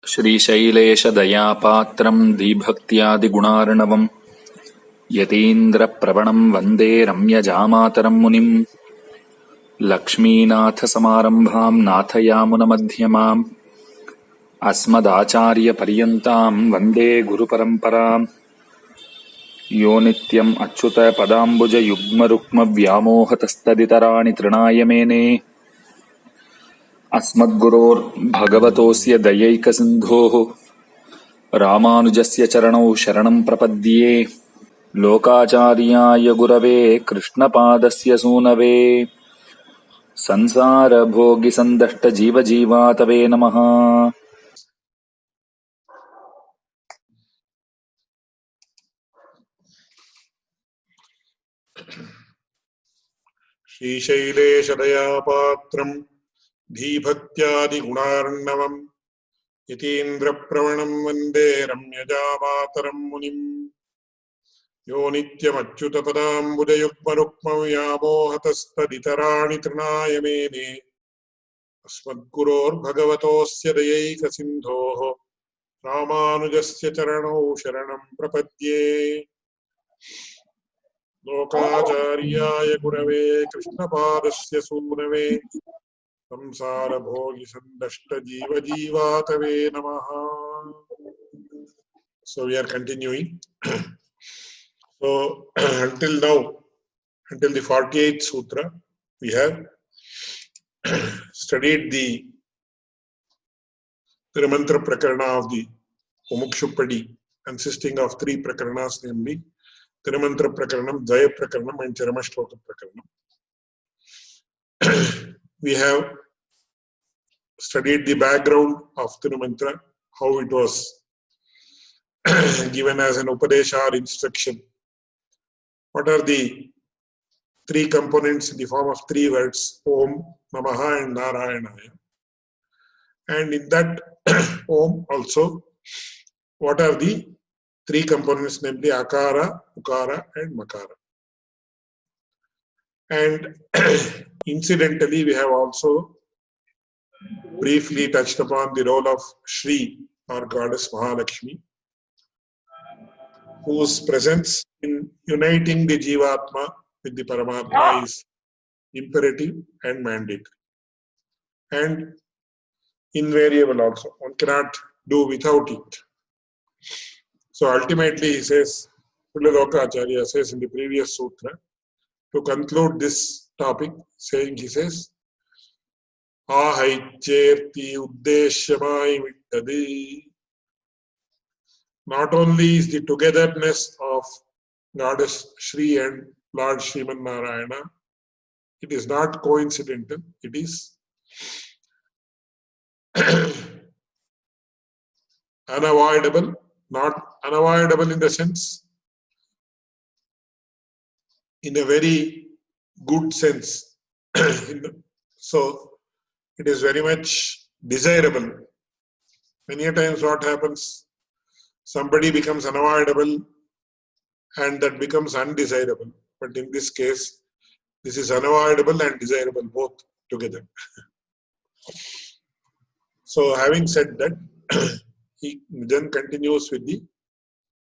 श्रीशैलेशदयापात्रम् धीभक्त्यादिगुणार्णवम् यतीन्द्रप्रवणम् वन्दे रम्यजामातरम् मुनिम् लक्ष्मीनाथसमारम्भाम् नाथयामुनमध्यमाम् अस्मदाचार्यपर्यन्ताम् वन्दे गुरुपरम्पराम् यो नित्यम् अच्युतपदाम्बुजयुग्मरुक्मव्यामोहतस्तदितराणि तृणाय मेने अस्मद्गुरोर्भगवतोऽस्य दयैकसिन्धोः रामानुजस्य चरणौ शरणम् प्रपद्ये लोकाचार्याय गुरवे कृष्णपादस्य सूनवे संसारभोगिसन्दष्टजीवजीवातवे नमः। श्रीशैलेशदयापात्रम् धीभक्त्यादिगुणार्णवम् यतीन्द्रप्रवणम् वन्दे रम्यजामातरम् मुनिम् यो नित्यमच्युतपदाम्बुजयुग्मरुक्मव्यामोहतस्तदितराणि तृणाय मेने अस्मद्गुरोर्भगवतोऽस्य दयैकसिन्धोः रामानुजस्य चरणौ शरणम् प्रपद्ये लोकाचार्याय गुरवे कृष्णपादस्य सूनवे संसारभोगिसन्दष्टजीवजीवातवे नमः. So we are continuing. So until now, until the 48th sutra, we have studied the Trimantra Prakarana of the Mumuksupadi, consisting of 3 Prakaranas, namely Trimantra Prakaranam, Dvaya Prakaranam and Charamashloka Prakaranam. We have studied the background of Tirumantra, how it was given as an Upadesha or instruction. What are the 3 components in the form of 3 words, Om, Namaha and Narayanaya. And in that Om also, what are the 3 components, namely Akara, Ukara and Makara. And incidentally, we have also briefly touched upon the role of Shri or Goddess Mahalakshmi, whose presence in uniting the Jivatma with the Paramatma is imperative and mandatory and invariable also. One cannot do without it. So ultimately, he says, Pullaloka Acharya says in the previous sutra, to conclude this topic, saying, he says, Ahaicherti uddeshyamai vittadi. Not only is the togetherness of Goddess Shri and Lord Sriman Narayana, it is not coincidental, it is unavoidable, not unavoidable in the sense, in a very good sense. So, it is very much desirable. Many times what happens, somebody becomes unavoidable and that becomes undesirable. But in this case, this is unavoidable and desirable both together. So having said that, he then continues with the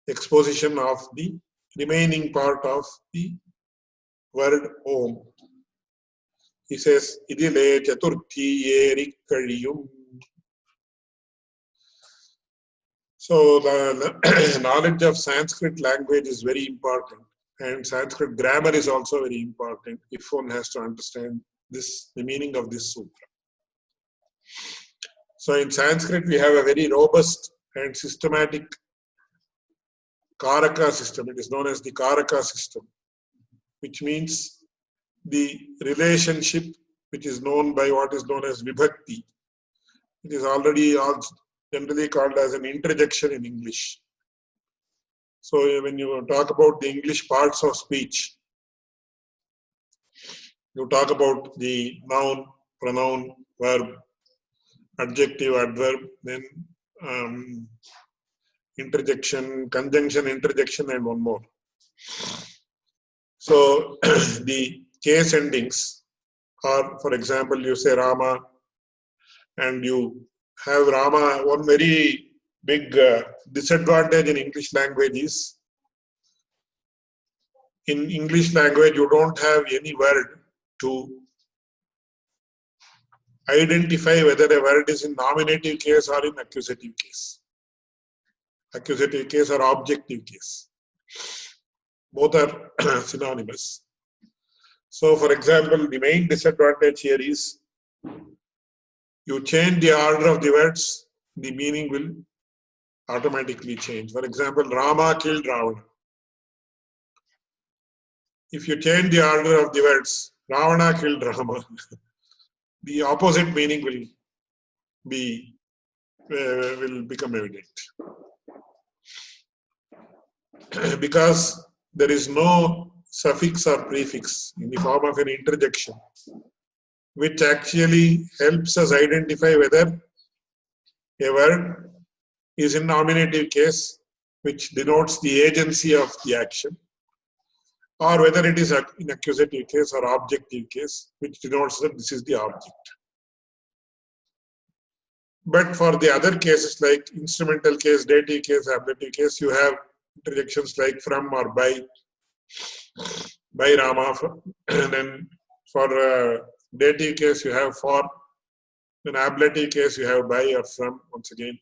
exposition of the remaining part of the word Om. He says, Idile Chaturthi Yeri Kaliyum. So the knowledge of Sanskrit language is very important, and Sanskrit grammar is also very important if one has to understand this, the meaning of this sutra. So in Sanskrit we have a very robust and systematic Karaka system. It is known as the Karaka system, which means the relationship which is known by what is known as Vibhakti. It is already generally called as an interjection in English. So when you talk about the English parts of speech, you talk about the noun, pronoun, verb, adjective, adverb, then interjection, conjunction, interjection, and one more. So the case endings are, for example, you say Rama and you have Rama. One very big disadvantage in English language is, in English language you don't have any word to identify whether a word is in nominative case or in accusative case. Accusative case or objective case. Both are synonymous. So, for example, the main disadvantage here is you change the order of the words, the meaning will automatically change. For example, Rama killed Ravana. If you change the order of the words, Ravana killed Rama, the opposite meaning will become evident. Because there is no suffix or prefix in the form of an interjection, which actually helps us identify whether a word is in nominative case, which denotes the agency of the action, or whether it is in accusative case or objective case, which denotes that this is the object. But for the other cases like instrumental case, dative case, ablative case, you have interjections like from or by Rama, and then for dative case you have for, in ablative case you have by or from once again.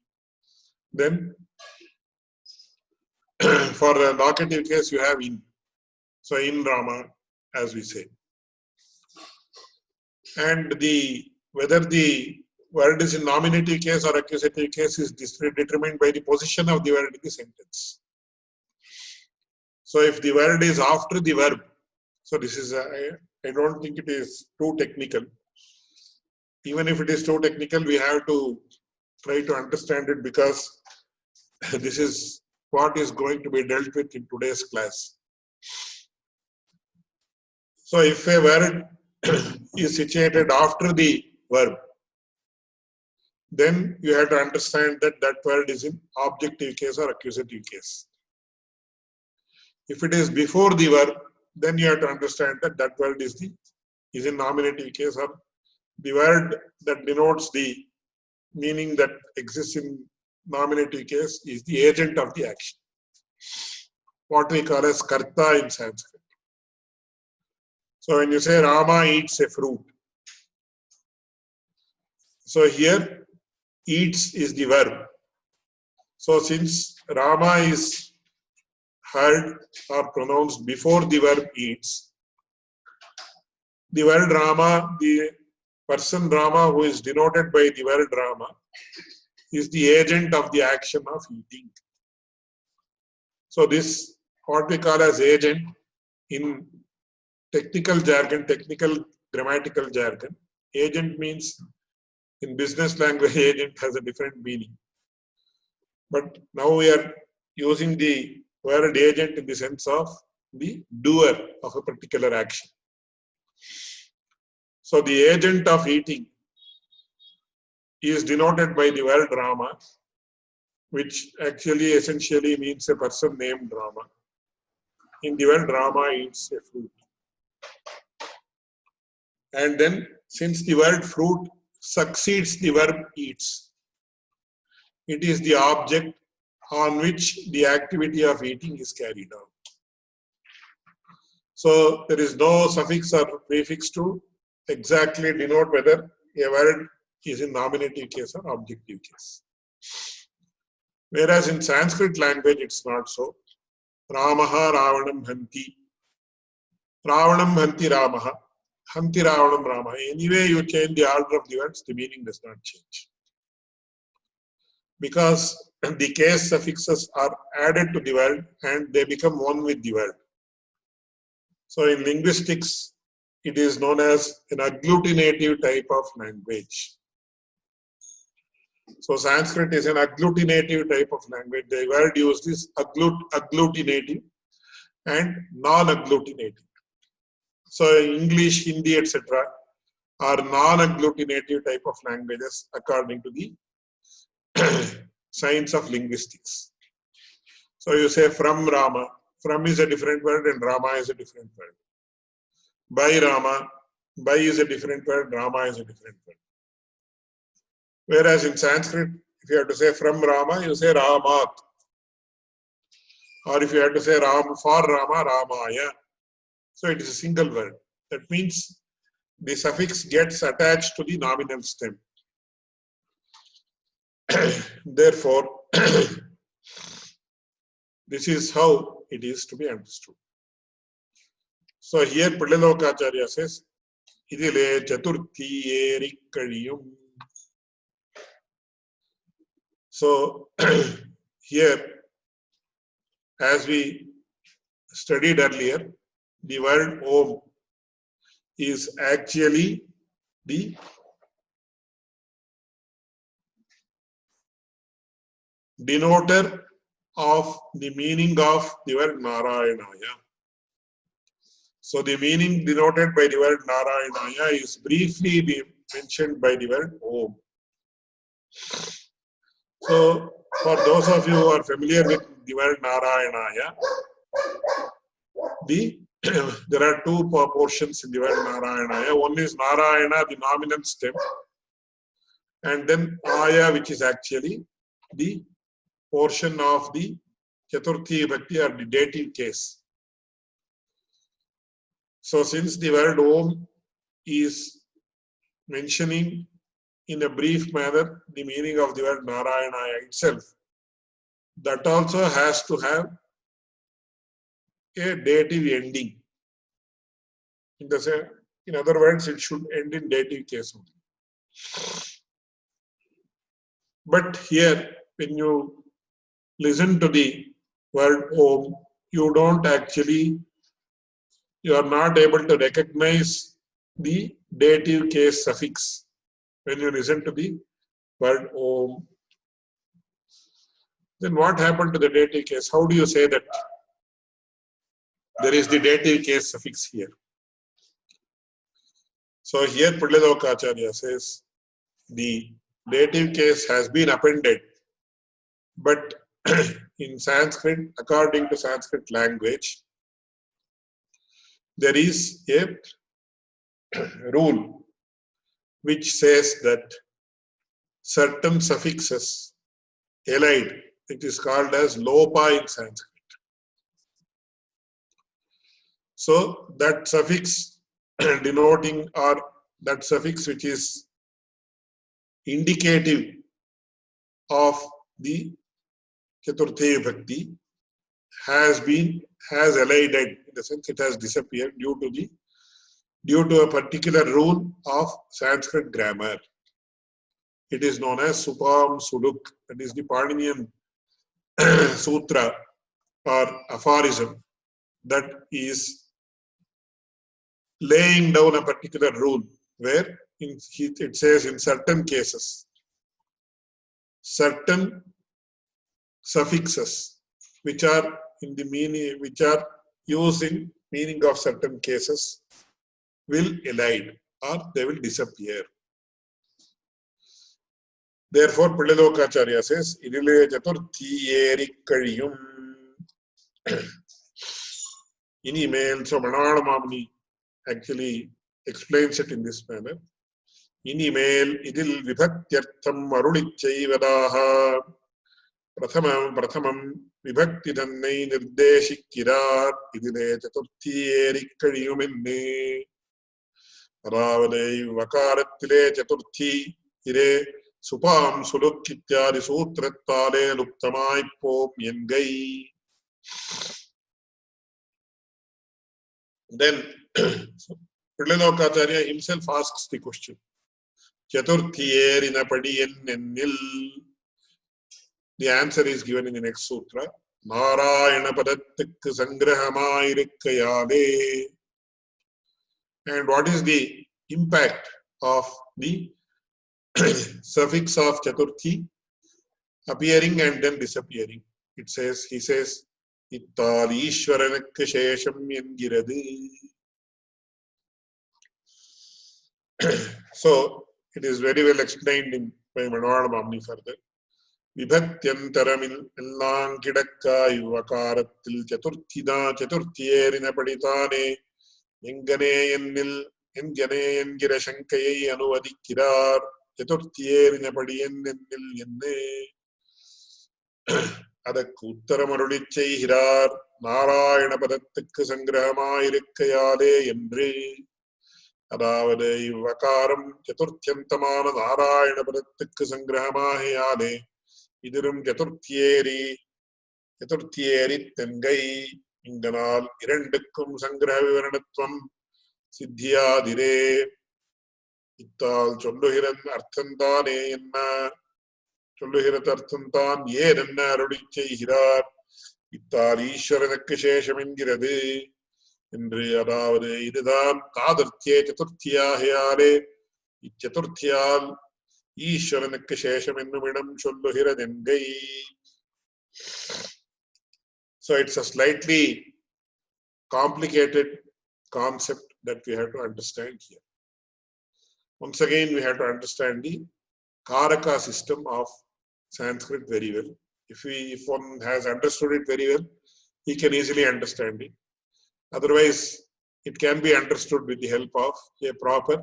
Then for the locative case you have in. So in Rama, as we say. And whether the word is in nominative case or accusative case is determined by the position of the word in the sentence. So if the word is after the verb, so this is, I don't think it is too technical. Even if it is too technical, we have to try to understand it, because this is what is going to be dealt with in today's class. So if a word is situated after the verb, then you have to understand that that word is in objective case or accusative case. If it is before the verb, then you have to understand that that word is in nominative case, or the word that denotes the meaning that exists in nominative case is the agent of the action, what we call as karta in Sanskrit. So when you say Rama eats a fruit, so here eats is the verb. So since Rama is heard or pronounced before the verb eats, the word Rama, the person Rama who is denoted by the word Rama, is the agent of the action of eating. So this, what we call as agent in technical jargon, technical grammatical jargon, agent means, in business language, agent has a different meaning. But now we are using the word agent in the sense of the doer of a particular action. So the agent of eating is denoted by the word Rama, which actually essentially means a person named Rama. In the word Rama eats a fruit. And then, since the word fruit succeeds the verb eats, it is the object on which the activity of eating is carried out. So there is no suffix or prefix to exactly denote whether a word is in nominative case or objective case. Whereas in Sanskrit language, it's not so. Ramaha Ravanam Hanti. Ravanam Hanti Ramaha. Hanti Ravanam Rama. Anyway, you change the order of the words, the meaning does not change. Because the case suffixes are added to the word and they become one with the word. So in linguistics, it is known as an agglutinative type of language. So Sanskrit is an agglutinative type of language. The word used is agglutinative and non-agglutinative. So English, Hindi, etc. are non-agglutinative type of languages according to the science of linguistics. So you say from Rama. From is a different word and Rama is a different word. By Rama. By is a different word, Rama is a different word. Whereas in Sanskrit, if you have to say from Rama, you say Ramat. Or if you have to say Ram for Rama, Ramaya. So it is a single word. That means the suffix gets attached to the nominal stem. Therefore, this is how it is to be understood. So here Pillilokacharya says, Idile Chaturthi Eri Kadiyum. So here, as we studied earlier, the word Om is actually the denoter of the meaning of the word Narayanaya. So the meaning denoted by the word Narayanaya is briefly mentioned by the word Om. So for those of you who are familiar with the word Narayanaya, there are two portions in the word Narayanaya. One is Narayana, the nominal stem, and then Aya, which is actually the portion of the Chaturthi Bhakti or the dative case. So since the word Om is mentioning in a brief manner the meaning of the word Narayanaya itself, that also has to have a dative ending. In other words, it should end in dative case only. But here, when you listen to the word Om, you are not able to recognize the dative case suffix when you listen to the word Om. Then what happened to the dative case? How do you say that there is the dative case suffix here? So here Pillilokacharya says the dative case has been appended, but in Sanskrit, according to Sanskrit language, there is a rule which says that certain suffixes allied, it is called as lopa in Sanskrit. So that suffix denoting, or that suffix which is indicative of the Chaturthi Bhakti has elided, in the sense it has disappeared due to a particular rule of Sanskrit grammar. It is known as Supam Suluk, that is the Paninian sutra or aphorism that is laying down a particular rule where it says in certain cases, certain suffixes which are in the meaning, which are used in meaning of certain cases will elide or they will disappear. Therefore, Pillilokacharya says, Idile Chaturthi Eri Kadiyum. Inimail, so Manala Mamni actually explains it in this manner. Inimail idil vibhaktyartham arulichayvadaha prathamam vibhakti dhannai nirdeshikirat idile chaturthi eri kadiyumenne aravade vakarattile chaturthi ire supam suluk ityadi sutrattale luptamai pom yengai. Then Pillilokacharya himself asks the question, Chaturthi eri napadiyen. The answer is given in the next sutra. Narayana padattikku sangrahamairikkayale. And what is the impact of the suffix of Chaturthi appearing and then disappearing? He says, Ittal Ishwaranakka Shesham Yengiradu. So it is very well explained by Manala Mamni further. Vibhaktyantaramin ellam kidakkai vakarathil chaturthiyerina paditane engane engira shankayai anuvadikkirar சதுர்த்தியேரினபடியென்னென்னில் என்னே. அதற்கு உத்தரம் அருளிச் செய்கிறார். நாராயண பதத்துக்கு சங்கிரகமாயிருக்கையாலே என்று. அதாவது இவ்வகாரம் சதுர்த்தியந்தமான நாராயண பதத்துக்கு சங்கிரகமாகையாலே இதிலும் சதுர்த்தியேரி தென்கை. இங்கனால் இரண்டுக்கும் சங்கிரக விவரணத்துவம் சித்தியாதிரே. இத்தால் சொல்லுகிற அர்த்தந்தானே என்ன, சொல்லுகிறது அர்த்தம்தான் ஏன் என்ன அருளிச் செய்கிறார். இத்தால் ஈஸ்வரனுக்கு சேஷம் என்கிறது என்று. அதாவது இதுதான் தாதிருத்தியே சதுர்த்தியாகையாலே இச்சதுர்த்தியால் ஈஸ்வரனுக்கு சேஷம் என்னும் இடம் சொல்லுகிறதென்கை. So it's a slightly complicated concept that we have to understand here. Once again, we have to understand the Karaka system of Sanskrit very well. If one has understood it very well, he can easily understand it. Otherwise, it can be understood with the help of a proper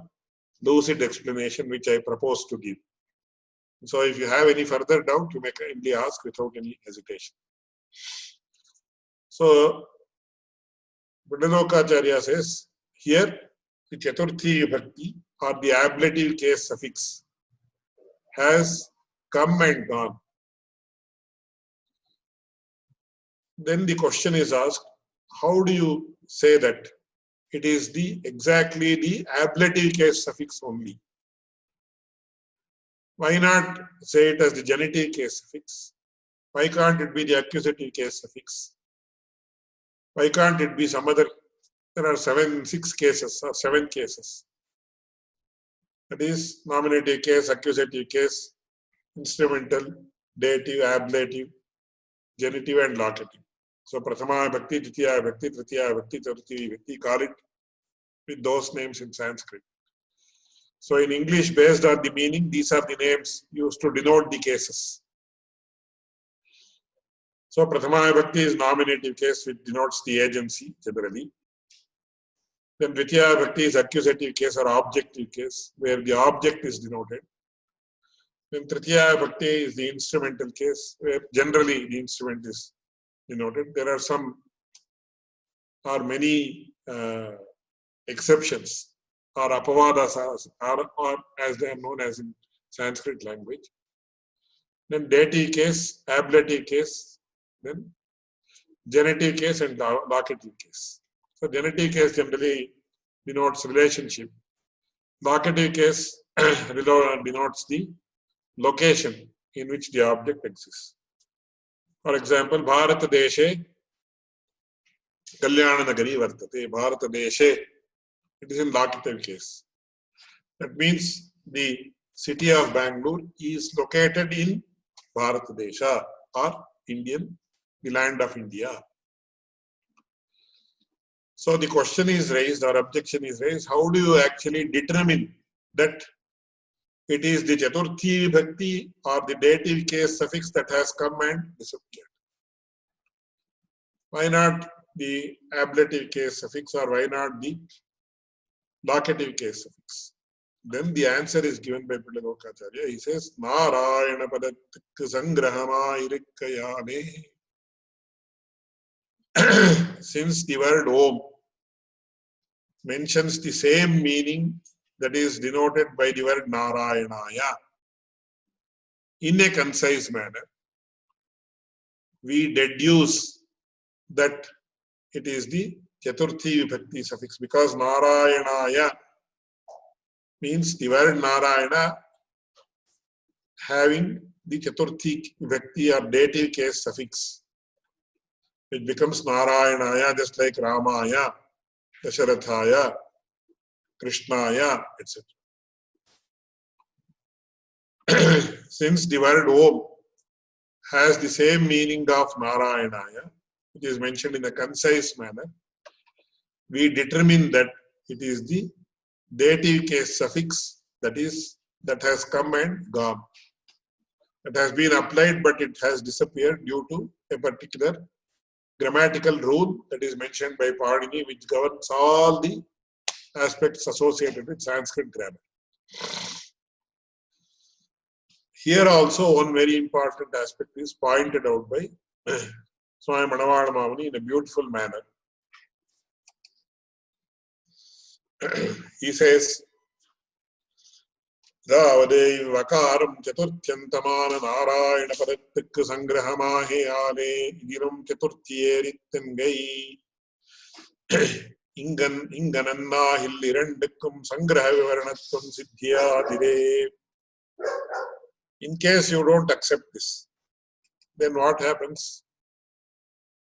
lucid explanation, which I propose to give. So if you have any further doubt, you may kindly ask without any hesitation. So, Buddhalokacharya says, here the Chaturthi Bhakti or the ablative case suffix has come and gone. Then the question is asked, how do you say that it is exactly the ablative case suffix only? Why not say it as the genitive case suffix? Why can't it be the accusative case suffix? Why can't it be some other? There are 6 cases or 7 cases. That is nominative case, accusative case, instrumental, dative, ablative, genitive and locative. So Prathama Bhakti, Ditya Bhakti, Tritiya Bhakti, Chaturthi Bhakti, call it with those names in Sanskrit. So in English, based on the meaning, these are the names used to denote the cases. So Prathama Bhakti is nominative case, which denotes the agency generally. Then Ditya Bhakti is accusative case or objective case, where the object is denoted. Then Tritiya Bhakti is the instrumental case, where generally the instrument is denoted. There are many exceptions or apavadas, or as they are known as in Sanskrit language. Then dative case, ablative case, then genitive case and locative case. So genitive case generally denotes relationship. Locative case denotes the location in which the object exists. For example, Bharata Deshe Kalyana Nagari Vartate. Bharata Deshe, it is in locative case. That means the city of Bangalore is located in Bharata Desha or the land of India. So the question is raised or objection is raised, how do you actually determine that it is the Chaturthi Bhakti or the dative case suffix that has come and disappeared? Why not the ablative case suffix or why not the locative case suffix? Then the answer is given by Buddhalokacharya. He says, Narayana Padattikku Sangrahama Irikkayane. Since the word Om mentions the same meaning that is denoted by the word Narayanaya in a concise manner, we deduce that it is the Chaturthi Vibhakti suffix, because Narayanaya means the word Narayana having the Chaturthi Vibhakti or dative case suffix. It becomes Narayanaya, just like Ramaya, Dasharathaya, Krishnaya, etc. Since the word Om has the same meaning of Narayanaya, it is mentioned in a concise manner, we determine that it is the dative case suffix that has come and gone. It has been applied, but it has disappeared due to a particular grammatical rule that is mentioned by Padini, which governs all the aspects associated with Sanskrit grammar. Here also one very important aspect is pointed out by Swami Manavada Mamuni in a beautiful manner. He says, Vakaram Chaturtyantamana Narayana Padatik Sangrahamahe Ale Igiram Chaturtyerittangai Ingananna Hillirandakum Sangrahavivaranatvam Siddhyadire. In case you don't accept this, then what happens?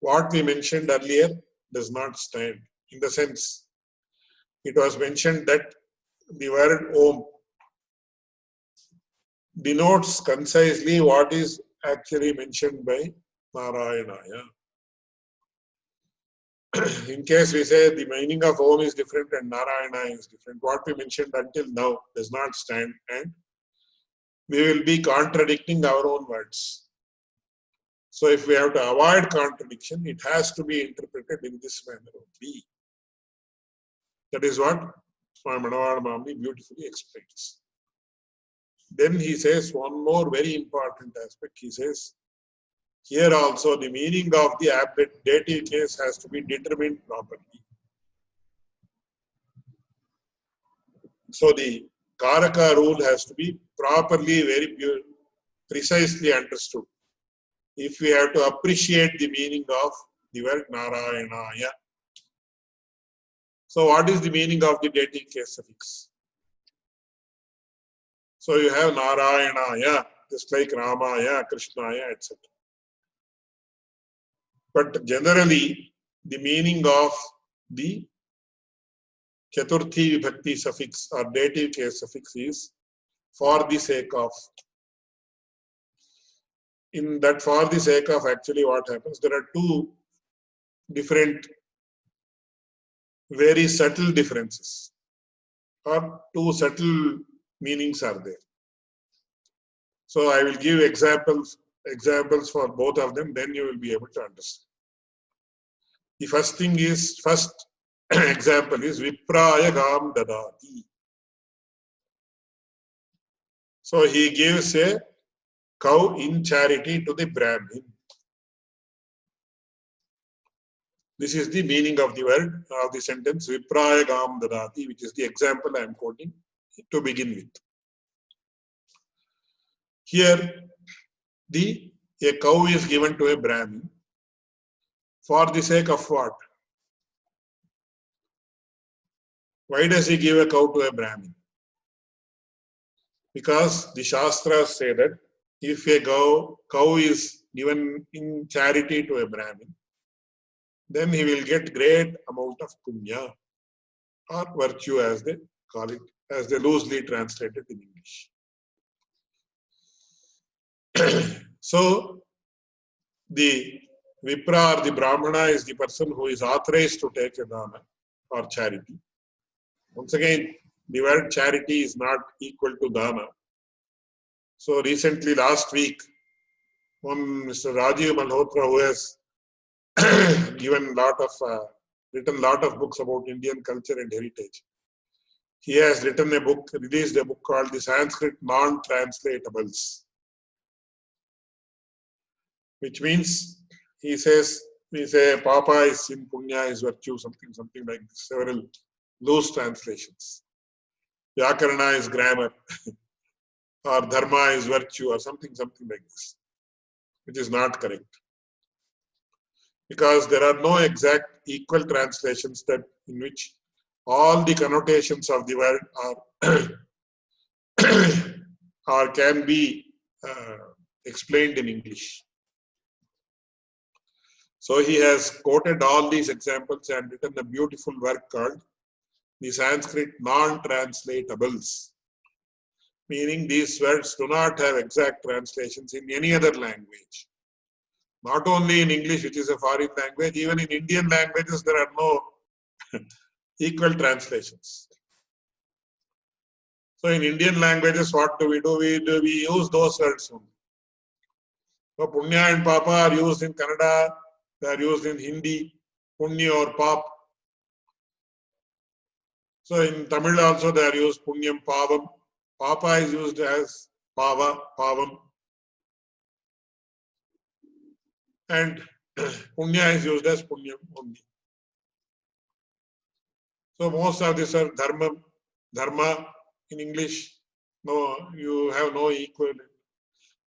What we mentioned earlier does not stand. In the sense, it was mentioned that the word Om denotes concisely what is actually mentioned by Narayanaya. In case we say the meaning of Om is different and Narayana is different, what we mentioned until now does not stand, and we will be contradicting our own words. So if we have to avoid contradiction, it has to be interpreted in this manner only. That is what Swami Manavada Mamuni beautifully explains. Then he says one more very important aspect. He says, here also the meaning of the dative case has to be determined properly. So the Karaka rule has to be properly, very precisely understood if we have to appreciate the meaning of the word Narayanaya. So what is the meaning of the dative case suffix? So you have Narayanaya, just like Ramaya, Krishnaya, etc. But generally, the meaning of the Chaturthi Vibhakti suffix or dative case suffix is for the sake of. In that for the sake of, actually what happens, there are two different, very subtle differences, or two subtle meanings are there. So I will give examples for both of them, then you will be able to understand. The first example is Vipraya Gam Dadati. So he gives a cow in charity to the Brahmin. This is the meaning of the word, of the sentence Vipraya Gam Dadati, which is the example I am quoting to begin with. Here, a cow is given to a Brahmin for the sake of what? Why does he give a cow to a Brahmin? Because the Shastras say that if a cow is given in charity to a Brahmin, then he will get great amount of punya or virtue, as they call it, as they loosely translated in English. So the Vipra or the Brahmana is the person who is authorized to take a dana or charity. Once again, the word charity is not equal to dana. So recently, last week, one Mr. Rajiv Malhotra, who has written a lot of books about Indian culture and heritage, he has released a book called The Sanskrit Non-Translatables, which means we say Papa is sin, Punya is virtue, something like this, several loose translations. Vyakarana is grammar, or Dharma is virtue, or something like this, which is not correct. Because there are no exact equal translations in which all the connotations of the word are can be explained in English. So he has quoted all these examples and written a beautiful work called the Sanskrit Non-Translatables, meaning these words do not have exact translations in any other language. Not only in English, which is a foreign language, even in Indian languages there are no equal translations. So in Indian languages, what do? We use those words only. So Punya and Papa are used in Kannada, they are used in Hindi, Punya or Pap. So in Tamil also they are used Punyam, Pavam. Papa is used as Pava, Pavam, and Punya is used as Punyam only. So most of these are Dharma in English. No, you have no equivalent.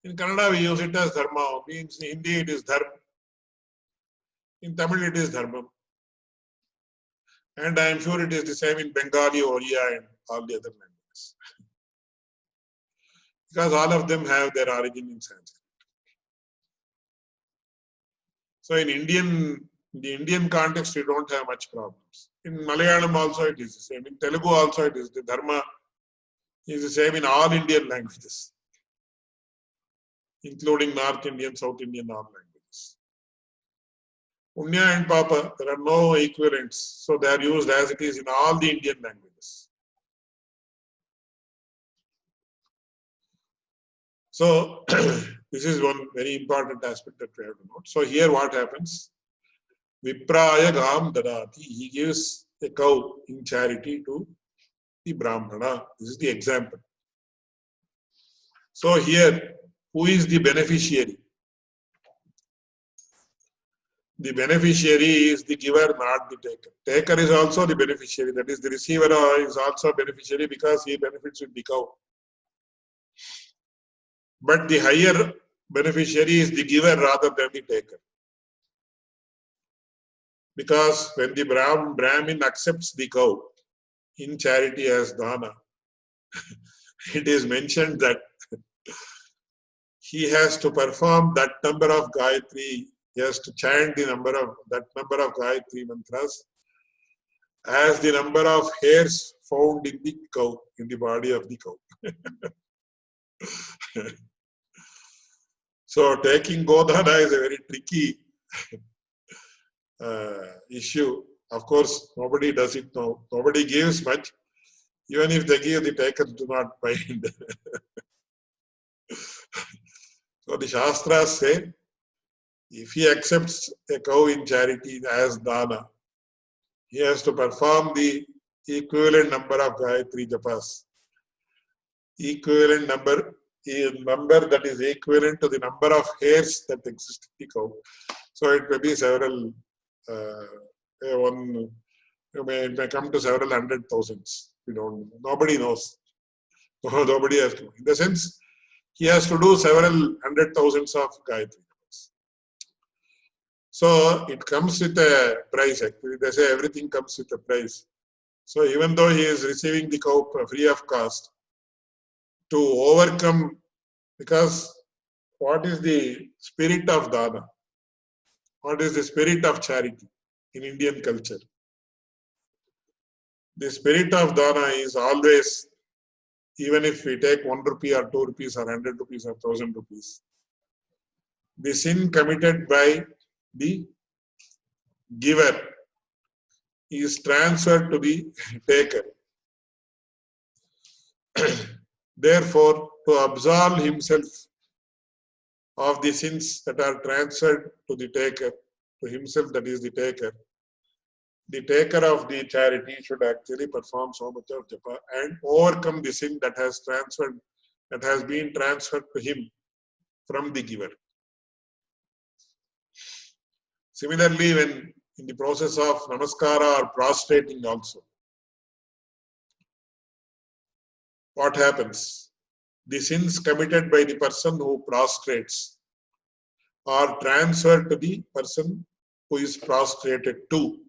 In Kannada, we use it as Dharma. In Hindi, it is Dharma. In Tamil, it is Dharma. And I am sure it is the same in Bengali, Oriya, and all the other languages. Because all of them have their origin in Sanskrit. So in the Indian context, we don't have much problems. In Malayalam also it is the same. In Telugu also it is. The Dharma is the same in all Indian languages, including North Indian, South Indian, all languages. Punya and Papa, there are no equivalents. So they are used as it is in all the Indian languages. So this is one very important aspect that we have to note. So here what happens? Vipraya Gam Dadati. He gives a cow in charity to the Brahmana. This is the example. So here, who is the beneficiary? The beneficiary is the giver, not the taker. Taker is also the beneficiary. That is, the receiver is also a beneficiary because he benefits with the cow. But the higher beneficiary is the giver rather than the taker. Because when the Brahmin accepts the cow in charity as dana, it is mentioned that he has to perform that number of Gayatri, he has to chant that number of Gayatri mantras as the number of hairs found in the cow, in the body of the cow. So taking Godhana is a very tricky issue. Of course, nobody does it now. Nobody gives much. Even if they give, the takers do not mind. So the Shastras say, if he accepts a cow in charity as dana, he has to perform the equivalent number of Gayatri Japas. Equivalent number that is equivalent to the number of hairs that exist in the cow. So it may be several, it may come to several hundred thousands. Nobody knows. Nobody has to. In the sense, he has to do several hundred thousands of Gayatri. So it comes with a price. Actually, they say everything comes with a price. So even though he is receiving the cow free of cost, to overcome, because what is the spirit of dana? What is the spirit of charity in Indian culture? The spirit of dana is always, even if we take 1 rupee or 2 rupees or 100 rupees or 1000 rupees, the sin committed by the giver is transferred to the taker. Therefore, to absolve himself of the sins that are transferred to the taker, to himself, that is the taker of the charity should actually perform so much of japa and overcome the sin that has been transferred to him from the giver. Similarly, when in the process of namaskara or prostrating also, what happens? The sins committed by the person who prostrates are transferred to the person who is prostrated to.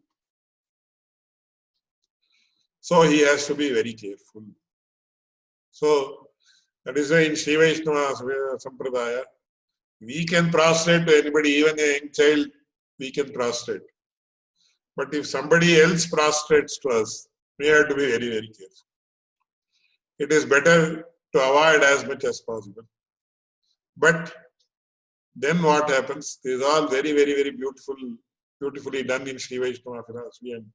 So he has to be very careful. So that is why in Sri Vaishnava Sampradaya, we can prostrate to anybody, even a young child, we can prostrate. But if somebody else prostrates to us, we have to be very, very careful. It is better to avoid as much as possible. But then what happens? This is all very, very, very beautifully done in Sri Vaishnava philosophy and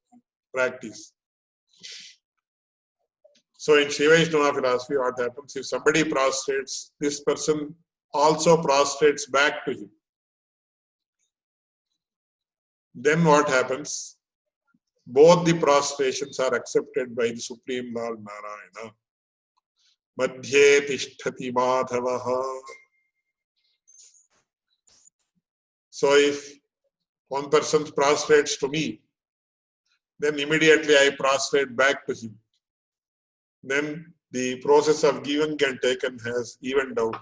practice. So in Sri Vaishnava philosophy, what happens? If somebody prostrates, this person also prostrates back to him. Then what happens? Both the prostrations are accepted by the Supreme Lord Narayana. Madhye tishtati madhavaha. So if one person prostrates to me, then immediately I prostrate back to him. Then the process of giving and taken has evened out.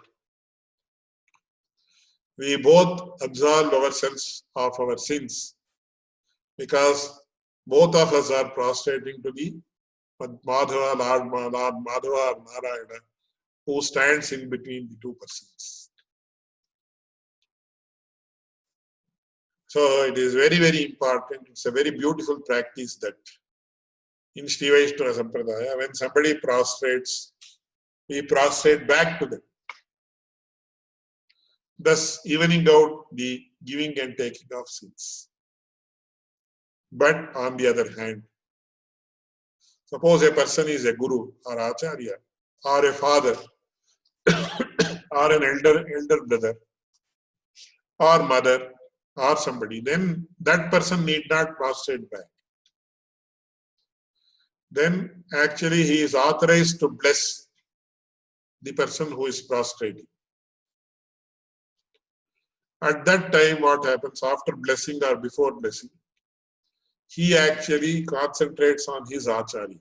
We both absolve ourselves of our sins because both of us are prostrating to the Madhava, Lord Madhava or Narayana, who stands in between the two persons. So it is very, very important. It's a very beautiful practice that in Sri Vaishnava Sampradaya, when somebody prostrates, we prostrate back to them, thus evening out the giving and taking of sins. But on the other hand, suppose a person is a guru or acharya or a father or an elder brother or mother or somebody, then that person need not prostrate back. Then actually he is authorized to bless the person who is prostrating. At that time, what happens after blessing or before blessing? He actually concentrates on his acharya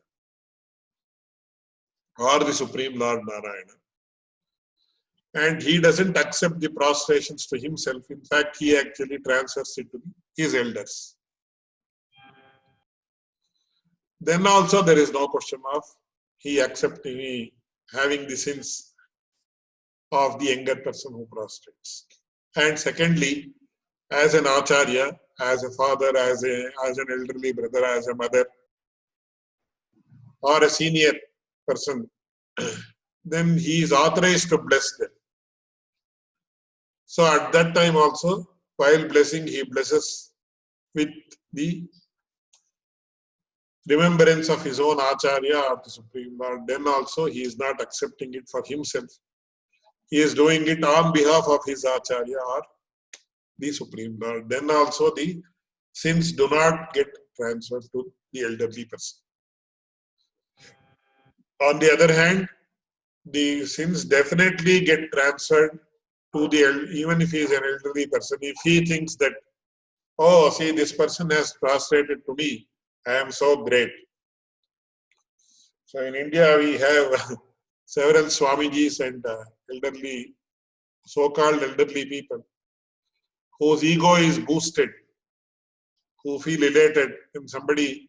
or the Supreme Lord Narayana. And he doesn't accept the prostrations to himself. In fact, he actually transfers it to his elders. Then also there is no question of he accepting, having the sins of the younger person who prostrates. And secondly, as an acharya, as a father, as an elderly brother, as a mother, or a senior person, then he is authorized to bless them. So at that time also, while blessing, he blesses with the remembrance of his own acharya or the Supreme Lord. Then also he is not accepting it for himself. He is doing it on behalf of his acharya or the Supreme Lord. Then also the sins do not get transferred to the elderly person. On the other hand, the sins definitely get transferred to the, even if he is an elderly person, if he thinks that, oh, see, this person has prostrated to me, I am so great. So in India, we have several Swamijis and elderly, so-called elderly people whose ego is boosted, who feel elated when somebody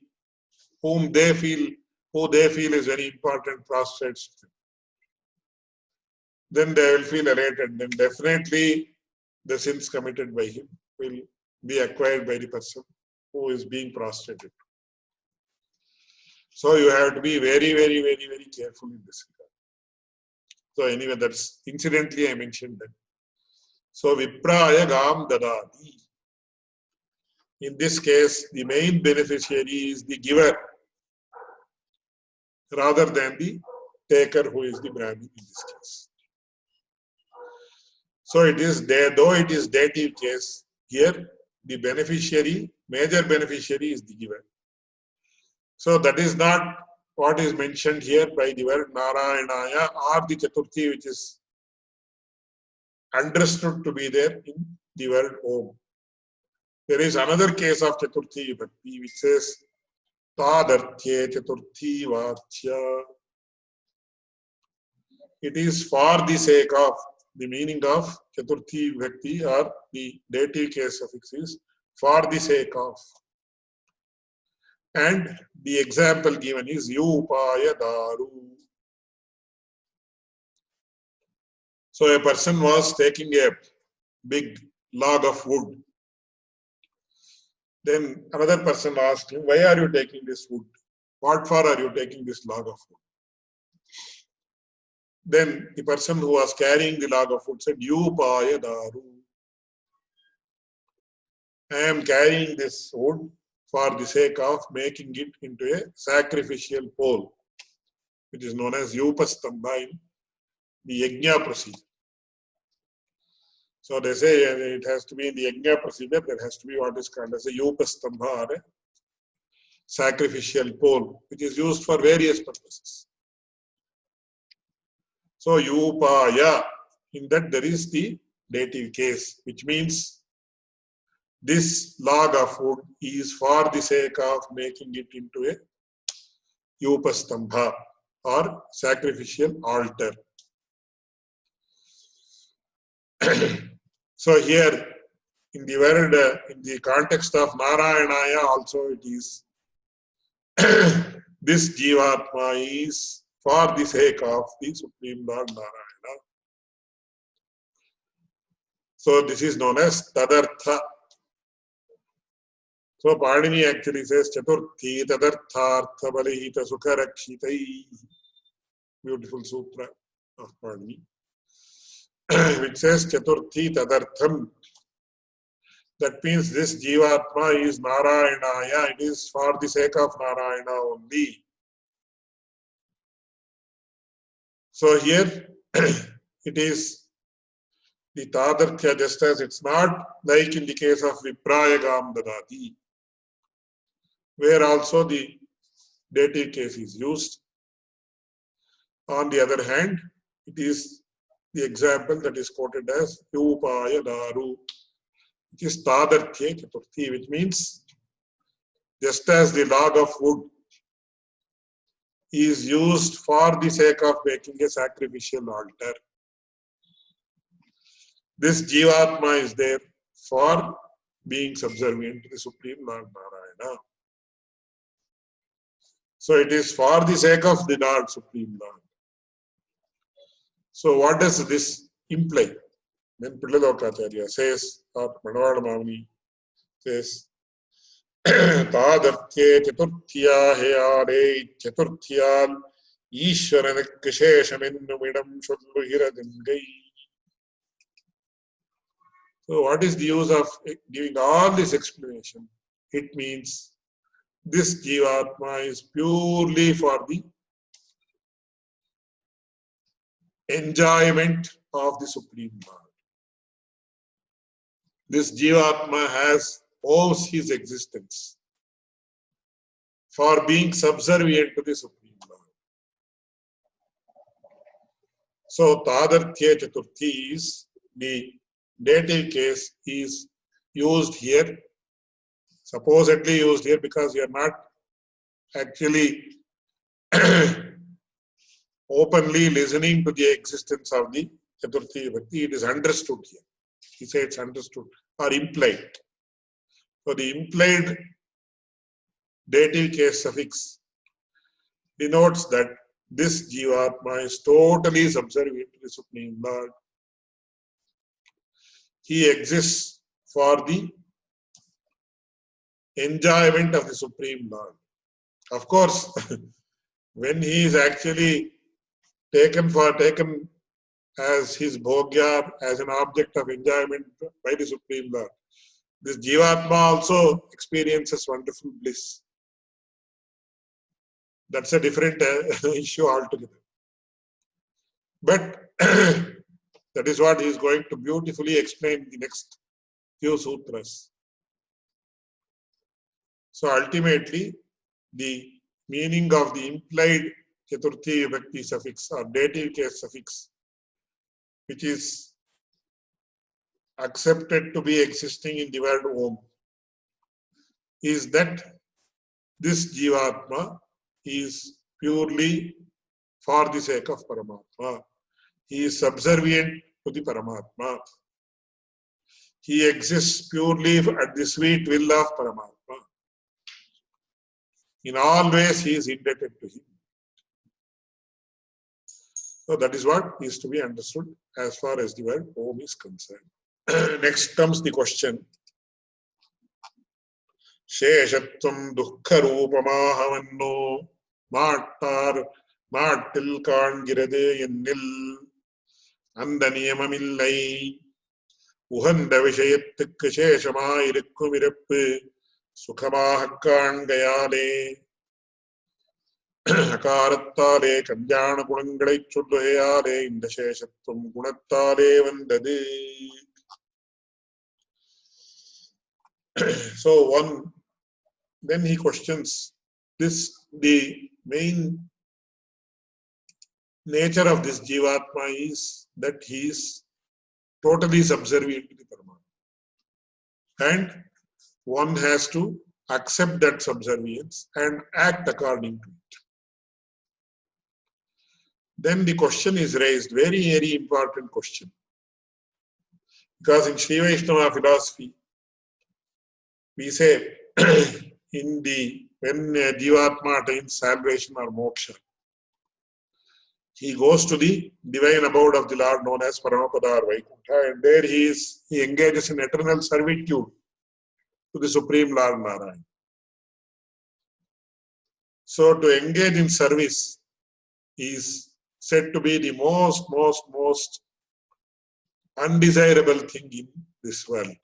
who they feel is very important prostrates to them. Then they will feel elated. Then definitely the sins committed by him will be acquired by the person who is being prostrated. So you have to be very, very, very, very careful in this regard. So anyway, that's incidentally I mentioned that. So Vipraya Gam Dadati. In this case, the main beneficiary is the giver rather than the taker, who is the Brahmin in this case. So it is there, though it is dative case, here the beneficiary, major beneficiary is the giver. So that is not what is mentioned here by the word Narayanaya or the Chaturthi, which is understood to be there in the word Om. There is another case of Chaturthi Vibhakti which says Tadarthye Chaturthi Vachya. It is for the sake of, the meaning of Chaturthi Vibhakti or the dative case suffix is for the sake of. And the example given is Yupaya Daru. So a person was taking a big log of wood. Then another person asked him, why are you taking this wood? What for are you taking this log of wood? Then the person who was carrying the log of wood said, Yupaya Daru. I am carrying this wood for the sake of making it into a sacrificial pole, which is known as Yupastambha in the Yajna procedure. So they say it has to be in the Yajna procedure, there has to be what is called as a Yupastambha or a sacrificial pole, which is used for various purposes. So upaya, in that there is the dative case, which means this log of wood is for the sake of making it into a upastambha or sacrificial altar. So here in the word, in the context of Narayanaya also it is this Jivatma is for the sake of the Supreme Lord Narayana. So this is known as Tadartha. So Panini actually says Chaturthi Tadarthartha Balihita Sukharakshitai. Beautiful sutra of Panini, which says Chaturthi Tadartham. That means this Jivatma is Narayanaya. It is for the sake of Narayana only. So here it is the Tadarthya, just as it's not like in the case of Viprayagam Dadati, where also the dative case is used. On the other hand, it is the example that is quoted as Upaya Daru, which is Tadarthya Chaturthi, which means just as the log of wood is used for the sake of making a sacrificial altar, this Jivatma is there for being subservient to the Supreme Lord Narayana. So it is for the sake of the Lord Supreme Lord. So what does this imply? Then Pillalokacharya says, or Manavada Mavani says, Tadarthye chaturthya heyare chaturthyal Ishwarana kisheshamennumidam shulluhiradangai. So what is the use of giving all this explanation? It means this Jivatma is purely for the enjoyment of the Supreme Lord. This Jivatma owes his existence for being subservient to the Supreme Lord. So Tadarthya Chaturthi is the dative case is used here, supposedly used here because you are not actually openly listening to the existence of the Chaturthi Bhakti. It is understood here. He said it's understood or implied. So the implied dative case suffix denotes that this Jivatma is totally subservient to the Supreme Lord. He exists for the enjoyment of the Supreme Lord. Of course, when he is actually taken as his bhogya, as an object of enjoyment by the Supreme Lord, this Jivatma also experiences wonderful bliss. That's a different issue altogether. But that is what he is going to beautifully explain in the next few sutras. So ultimately, the meaning of the implied Chaturthi Vibhakti suffix or dative case suffix, which is accepted to be existing in the word Om, is that this Jivatma is purely for the sake of Paramatma. He is subservient to the Paramatma. He exists purely at the sweet will of Paramatma. In all ways, he is indebted to him. So that is what is to be understood as far as the word Om is concerned. Next comes the question. Sheshatvam dukkha rupamahavanno mattar mattil kaangirade yennil andaniyamamillai uhanda விஷயத்துக்கு சேஷமாயிருக்கும் இருப்பு சுகமாக காண்கையாலே அகாரத்தாலே கல்யாண குணங்களை சொல்லுகையாலே இந்த சேஷத்துவம் குணத்தாலே வந்தது. So then he questions this, the main nature of this Jivatma is that he is totally subservient to the Paramatma. And one has to accept that subservience and act according to it. Then the question is raised, very, very important question. Because in Sri Vaishnava philosophy, we say when Jivatma attains salvation or moksha, he goes to the divine abode of the Lord known as Paramapada or Vaikuntha, and there he engages in eternal servitude to the Supreme Lord Narayana. So to engage in service is said to be the most undesirable thing in this world.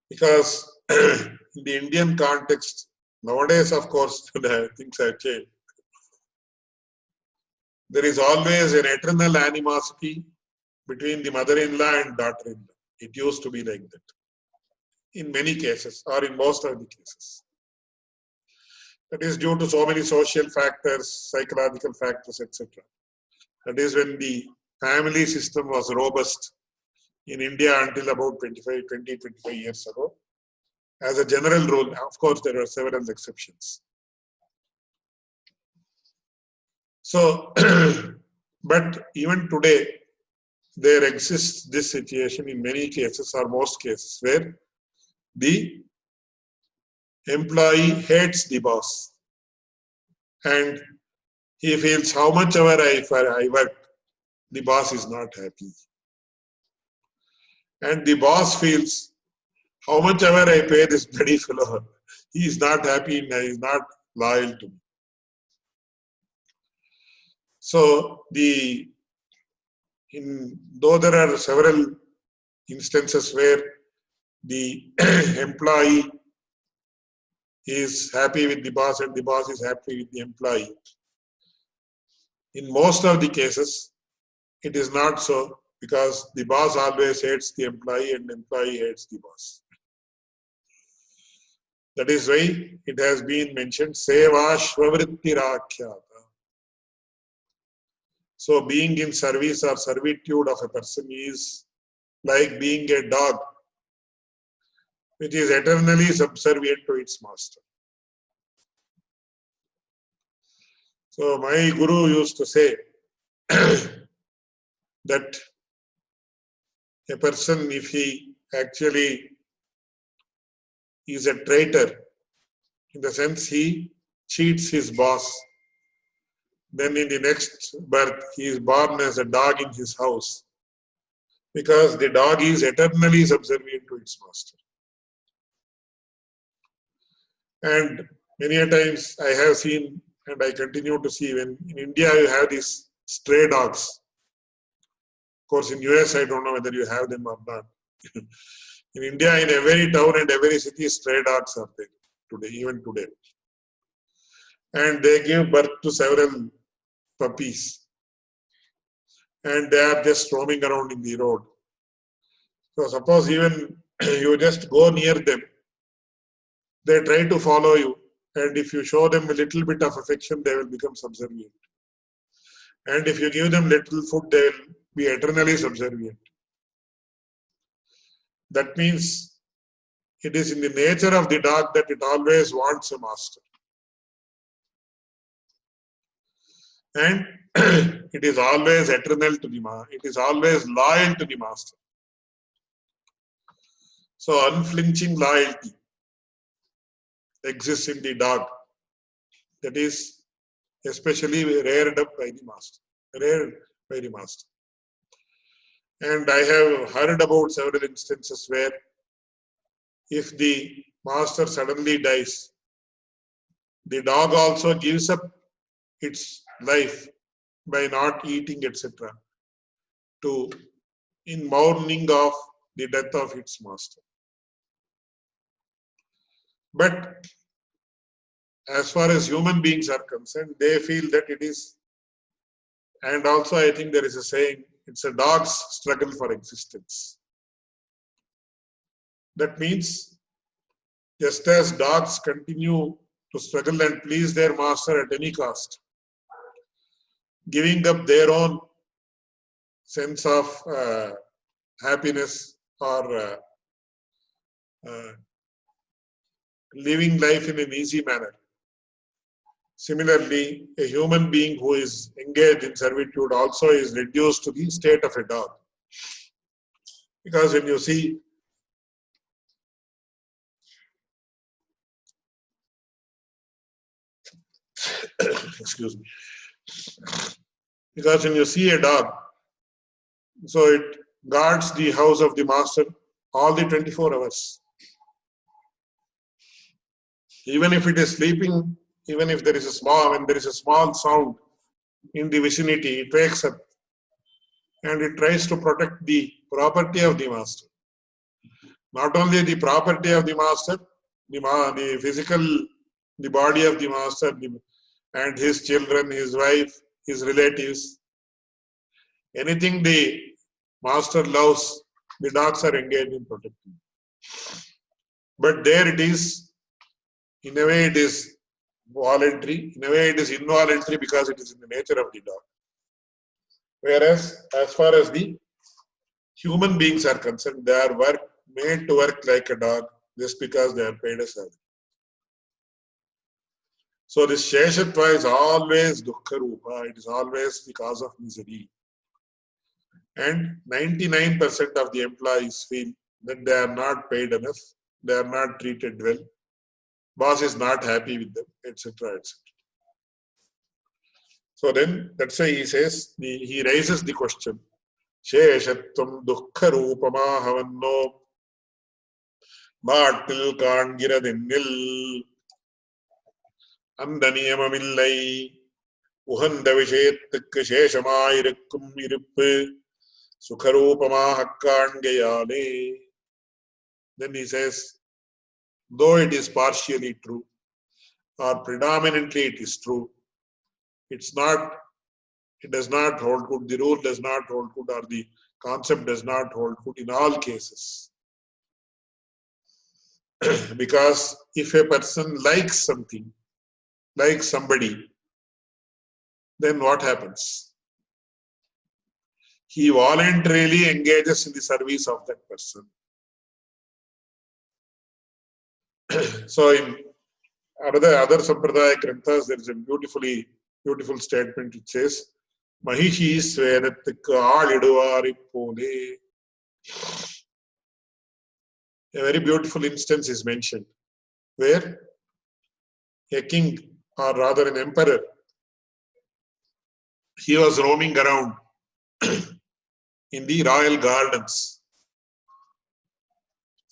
Because in the Indian context, nowadays, of course, things have changed. There is always an eternal animosity between the mother-in-law and daughter-in-law. It used to be like that in many cases, or in most of the cases. That is due to so many social factors, psychological factors, etc. That is when the family system was robust in India until about 25 years ago. As a general rule, of course, there are several exceptions. So, but even today, there exists this situation in many cases or most cases where the employee hates the boss and he feels how much ever I work, the boss is not happy. And the boss feels how much ever I pay this bloody fellow, he is not happy and he is not loyal to me. So though there are several instances where the employee is happy with the boss and the boss is happy with the employee, in most of the cases, it is not so, because the boss always hates the employee and the employee hates the boss. That is why it has been mentioned, Seva Shvavrittirakyata. So being in service or servitude of a person is like being a dog, which is eternally subservient to its master. So my guru used to say that a person, if he actually is a traitor, in the sense he cheats his boss, then in the next birth he is born as a dog in his house, because the dog is eternally subservient to its master. And many a times I have seen, and I continue to see, when in India you have these stray dogs. Of course, in US I don't know whether you have them or not. In India, in every town and every city, stray dogs are there today, even today. And they give birth to several puppies. And they are just roaming around in the road. So suppose even you just go near them, they try to follow you. And if you show them a little bit of affection, they will become subservient. And if you give them little food, they will be eternally subservient. That means it is in the nature of the dog that it always wants a master. And it is always eternal to the master. It is always loyal to the master. So unflinching loyalty exists in the dog. That is especially reared up by the master. Reared by the master. And I have heard about several instances where if the master suddenly dies, the dog also gives up its life by not eating, etc., in mourning of the death of its master. But as far as human beings are concerned, they feel that it is, and also I think there is a saying, it's a dog's struggle for existence. That means just as dogs continue to struggle and please their master at any cost, giving up their own sense of happiness or living life in an easy manner. Similarly, a human being who is engaged in servitude also is reduced to the state of a dog. Because when you see excuse me, because when you see a dog, so it guards the house of the master all the 24 hours. Even if it is sleeping, even if there is a small sound in the vicinity, it wakes up and it tries to protect the property of the master. Not only the property of the master, the physical, the body of the master, and his children, his wife, his relatives. Anything the master loves, the dogs are engaged in protecting. But there it is, in a way it is voluntary, in a way it is involuntary because it is in the nature of the dog. Whereas, as far as the human beings are concerned, they are made to work like a dog just because they are paid a salary. So this Sheshatva is always Dukkha Rupa, it is always the cause of misery. And 99% of the employees feel that they are not paid enough, they are not treated well, boss is not happy with them, etc. etc. So then, that's why he says, he raises the question, Sheshatvam Dukkha Rupama Havanno Maattil Kaangiradennil அந்த நியமமில்லை உகந்த விஷயத்துக்கு சேஷமாயிருக்கும் இருப்பு சுகரூபமாகக் காண்கையாலே. Then he says, though it is partially true or predominantly it is true, it does not hold good, the rule does not hold good or the concept does not hold good in all cases. Because if a person likes something, like somebody, then what happens? He voluntarily engages in the service of that person. So in other Sampradaya Granthas, there is a beautiful statement which says, Mahishi Svenathukku aaliduvari pole. A very beautiful instance is mentioned, where a king, or rather an emperor, he was roaming around in the royal gardens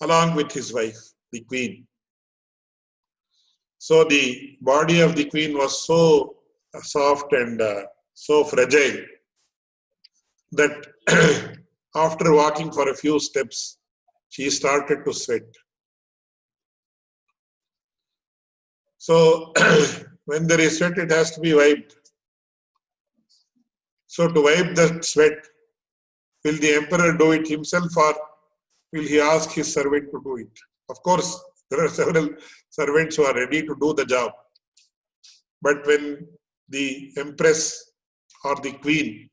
along with his wife, the queen. So the body of the queen was so soft and so fragile that after walking for a few steps, she started to sweat. So when there is sweat, it has to be wiped. So to wipe the sweat, will the emperor do it himself or will he ask his servant to do it? Of course, there are several servants who are ready to do the job. But when the empress or the queen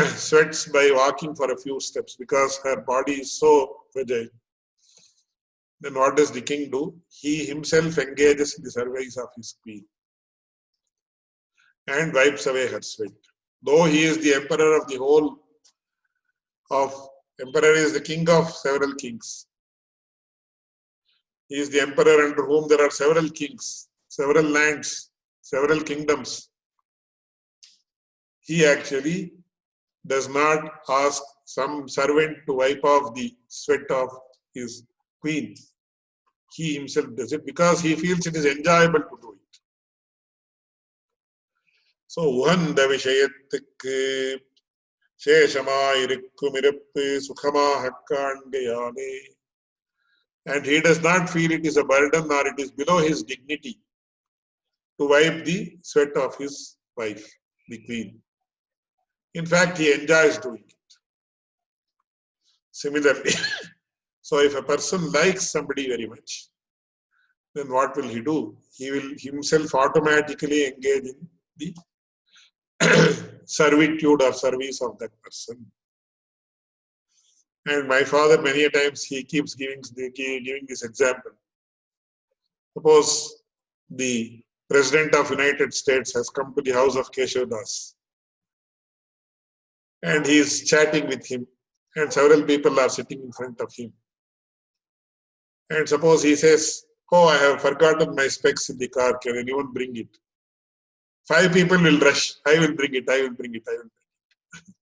sweats by walking for a few steps because her body is so fragile, then what does the king do? He himself engages in the service of his queen and wipes away her sweat. Though he is the emperor of the whole emperor is the king of several kings. He is the emperor under whom there are several kings, several lands, several kingdoms. He actually does not ask some servant to wipe off the sweat of his queen. He himself does it because he feels it is enjoyable to do it. So, Uhanda Vishayattukku Sheshamayirikkum iruppu Sukhamaha Kaandeyane. And he does not feel it is a burden or it is below his dignity to wipe the sweat of his wife, the queen. In fact, he enjoys doing it. Similarly, so if a person likes somebody very much, then what will he do? He will himself automatically engage in the servitude or service of that person. And my father, many a times, he keeps giving this example. Suppose the President of United States has come to the house of Keshav Das and he is chatting with him and several people are sitting in front of him. And suppose he says, "Oh, I have forgotten my specs in the car, can anyone bring it?" 5 people will rush, "I will bring it, I will bring it, I will bring it."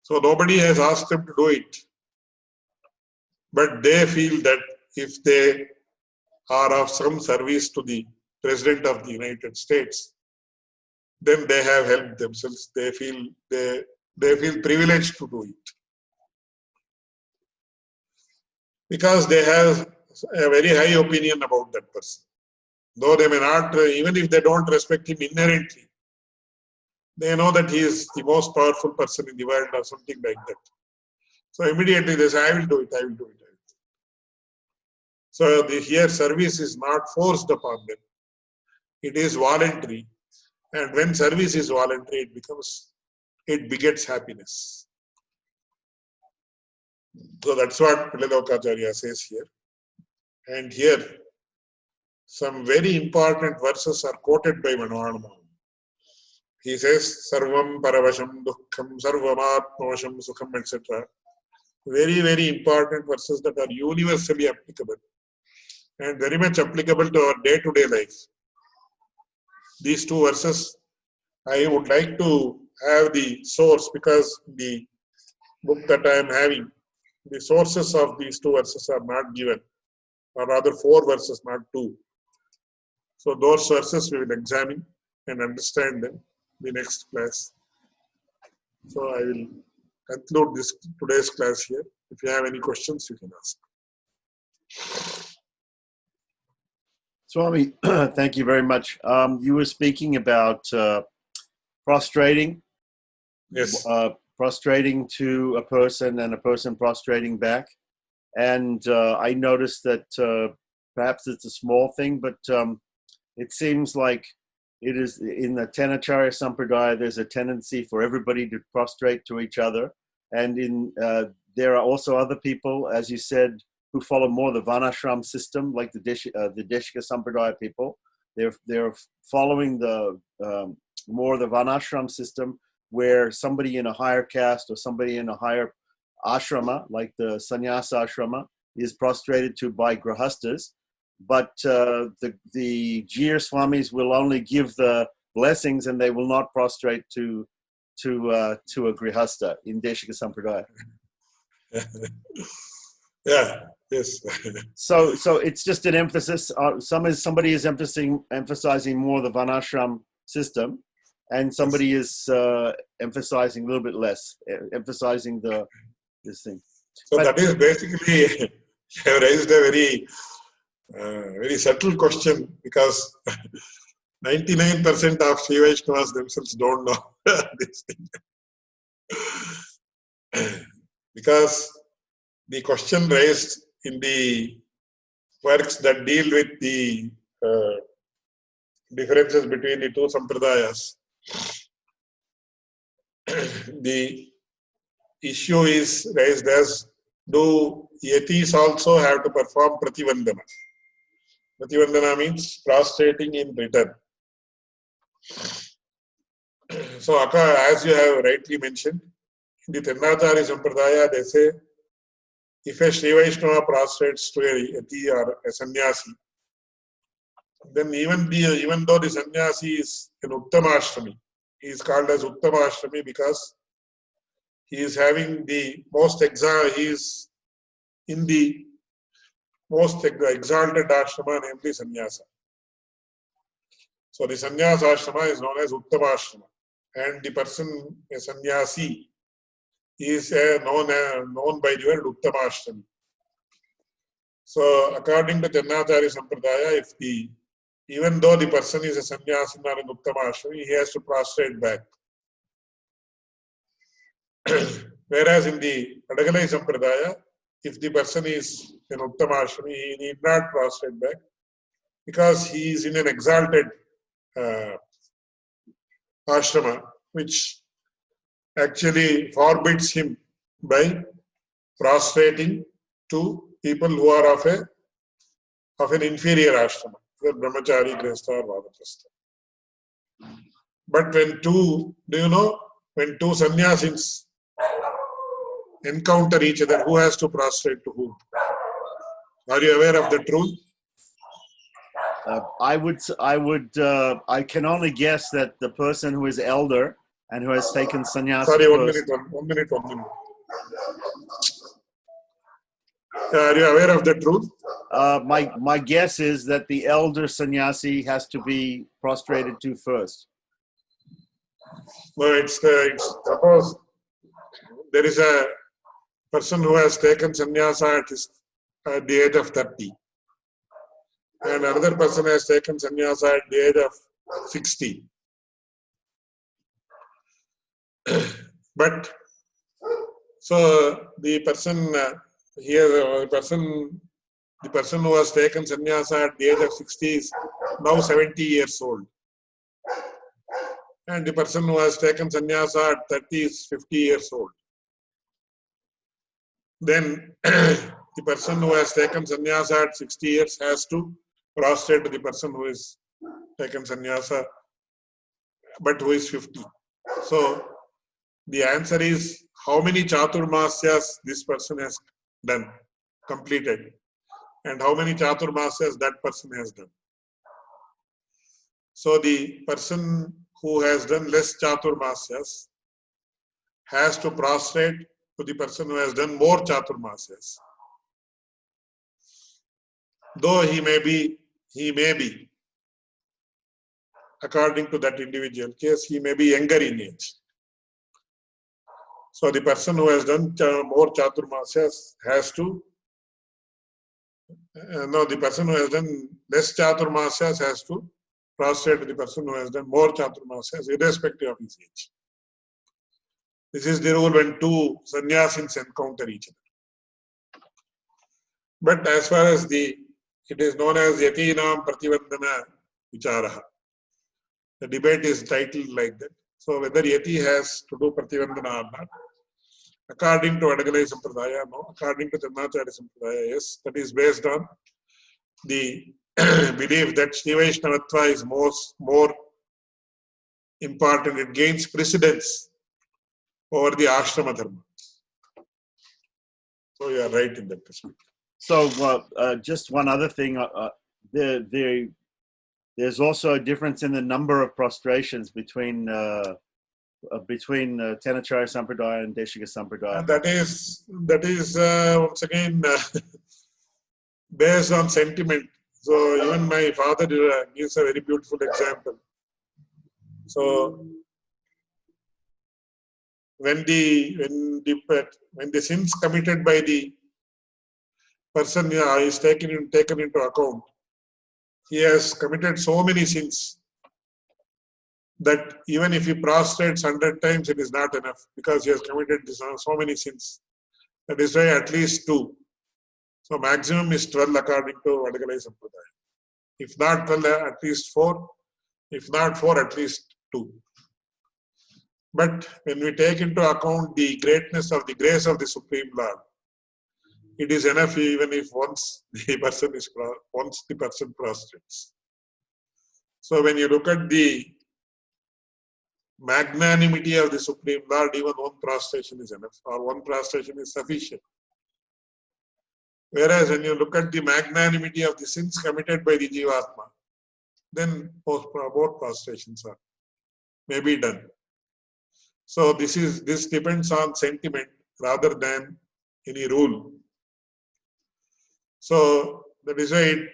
So nobody has asked them to do it. But they feel that if they are of some service to the President of the United States, then they have helped themselves. They feel privileged to do it. Because they have a very high opinion about that person. Though they may not, even if they don't respect him inherently, they know that he is the most powerful person in the world or something like that. So immediately they say, "I will do it, I will do it." So here service is not forced upon them. It is voluntary. And when service is voluntary, it begets happiness. So that's what Pillalokacharya says here. And here, some very important verses are quoted by Manoharma. He says, "Sarvam paravasham dukkham, sarvamatmavasham sukham," etc. Very, very important verses that are universally applicable and very much applicable to our day-to-day life. These 2 verses, I would like to have the source because the book that I am having, the sources of these 2 verses are not given, or rather 4 verses, not 2. So those verses we will examine and understand them in the next class. So I will conclude today's class here. If you have any questions, you can ask. Swami, thank you very much. You were speaking about prostrating. Yes. Prostrating to a person and a person prostrating back. And I noticed that perhaps it's a small thing, but it seems like it is in the Tenacharya Sampradaya, there's a tendency for everybody to prostrate to each other. And there are also other people, as you said, who follow more the Varnashram system, like the Deshika Sampradaya people. They're following the more the Varnashram system, where somebody in a higher caste or somebody in a higher ashrama, like the sannyasa ashrama, is prostrated to by grahastas. But the Jir Swamis will only give the blessings and they will not prostrate to a grihasta in Deshika Sampradaya. Yeah. Yes. So it's just an emphasis. Somebody is emphasizing more the Varnashram system, and somebody is emphasizing a little bit less, emphasizing this thing. So that is basically, you have raised a very subtle question, because 99% of Sri Vaishnavas themselves don't know this thing. Because the question raised in the works that deal with the differences between the 2 sampradayas, the issue is raised as, do yatis also have to perform prativandana? Prativandana means prostrating in return. So, as you have rightly mentioned, in the Tenacharya Sampradaya, they say, if a Sri Vaishnava prostrates to a yati or a sannyasi, then even though the sannyasi is an Uttamashrami, he is called as Uttamashrami because he is having the he is in the most exalted ashrama, namely sannyasa. So the sannyasa ashrama is known as Uttamashrama, and the person, a sannyasi, is known by the word Uttamashrami. So according to Tenacharya Sampradaya, even though the person is a sannyasi or an Uttamashrami, he has to prostrate back. Whereas in the Adagalai Sampradaya, if the person is an Uttamashrami, he need not prostrate back because he is in an exalted ashrama, which actually forbids him by prostrating to people who are of an inferior ashrama, the brahmachari, grihastha, or vanaprastha. But when two sannyasis encounter each other, who has to prostrate to whom? Are you aware of that rule? I can only guess that the person who is elder and who has taken sannyasa Sorry, first. one minute. Are you aware of that rule? My guess is that the elder sannyasi has to be prostrated to first. No, it's suppose there is a person who has taken sannyasa at the age of 30, and another person has taken sannyasa at the age of 60. But so the person the person who has taken sannyasa at the age of 60 is now 70 years old, and the person who has taken sannyasa at 30 is 50 years old. Then the person who has taken sannyasa at 60 years has to prostrate to the person who has taken sannyasa but who is 50. So the answer is, how many chaturmasyas this person has done, completed, and how many chaturmasyas that person has done. So the person who has done less chaturmasyas has to prostrate to the person who has done more chaturmasyas. Though he may be, according to that individual case, he may be younger in age. So the person who has done more chaturmasyas has to, the person who has done less chaturmasyas has to prostrate to the person who has done more chaturmasyas, irrespective of his age. This is the rule when two sannyasins encounter each other. But as far as it is known as Yatinam Prativandana Vicharaha. The debate is titled like that. So whether Yati has to do Prativandana or not, according to Adagalai Sampradaya, no. According to Chandracharya Sampradaya, yes. That is based on the belief that Shri Vaishnavatva is more important. It gains precedence over the ashrama dharma. So you are right in that perspective. So just one other thing, there's also a difference in the number of prostrations between Tenacharya Sampradaya and Deshika Sampradaya. That is once again based on sentiment. So even my father gives a very beautiful example. So when the sins committed by the person is taken into account, he has committed so many sins that even if he prostrates 100 times, it is not enough, because he has committed so many sins. That is why at least 2. So maximum is 12 according to Vadagalai Sampradaya. If not 12, at least 4. If not 4, at least 2. But when we take into account the greatness of the grace of the Supreme Lord, it is enough even if once the person prostrates. So when you look at the magnanimity of the Supreme Lord, even one prostration is enough, or one prostration is sufficient. Whereas when you look at the magnanimity of the sins committed by the Jivatma, then both prostrations may be done. So this depends on sentiment rather than any rule. So that is why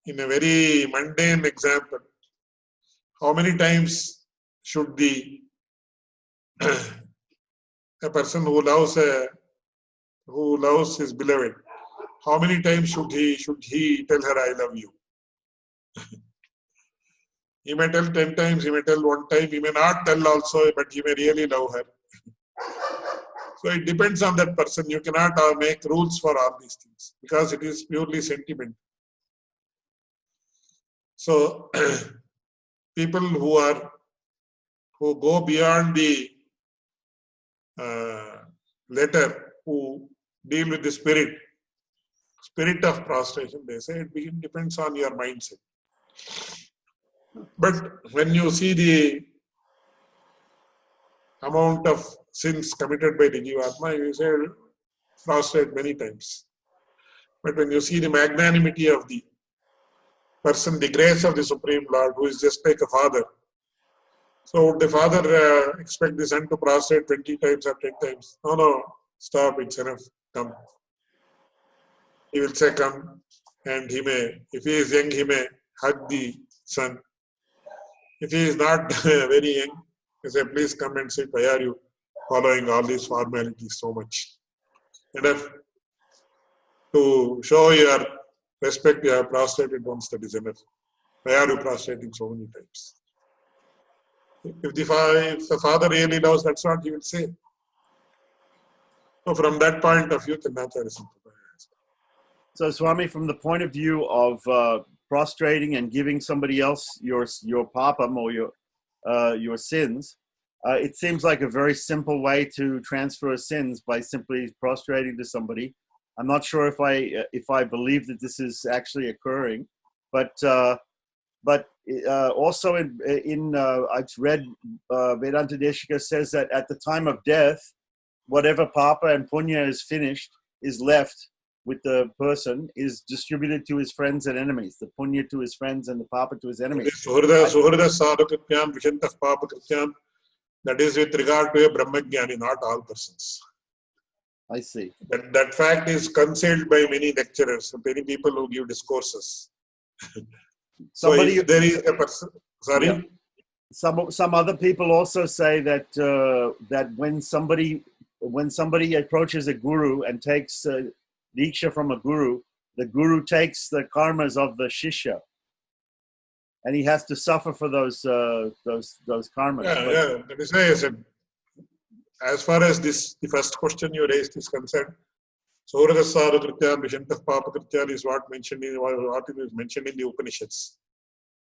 in a very mundane example, how many times should a person who loves his beloved, how many times should he tell her I love you? He may tell 10 times, he may tell 1 time, he may not tell also, but he may really love her. So it depends on that person. You cannot make rules for all these things because it is purely sentiment. So people who who go beyond the letter, who deal with the spirit of prostration, they say it depends on your mindset. But when you see the amount of sins committed by the Jivatma, you say prostrate many times. But when you see the magnanimity of the person, the grace of the Supreme Lord, who is just like a father, so would the father expect the son to prostrate 20 times or 10 times? No, stop, it's enough, come. He will say, come, and he may, if he is young, he may hug the son. If he is not very young, he say, please come and sit. Why are you following all these formalities so much? Enough to show your respect, you have prostrated once, that is enough. Why are you prostrating so many times? If the father really loves, that's what he will say. So from that point of view, Kannacharya Sampradaya. So, Swami, from the point of view of prostrating and giving somebody else your papam or your sins, it seems like a very simple way to transfer sins by simply prostrating to somebody. I'm not sure if I believe that this is actually occurring, but also in I've read Vedanta Deshika says that at the time of death, whatever papa and punya is finished is left with the person, is distributed to his friends and enemies. The punya to his friends and the papa to his enemies. Suhrida sadhukrityam vishantah papakrityam, that is with regard to a Brahmajnani, not all persons. I see. That fact is concealed by many lecturers, many people who give discourses. So if there is a person, sorry? Yeah. Some other people also say that that when somebody approaches a guru and takes Diksha from a guru, the guru takes the karmas of the shishya, and he has to suffer for those karmas. Yeah. That is why I said, as far as the first question you raised is concerned, Saurada Sadhukritya, Vishantah Papakritya is what is mentioned in the Upanishads.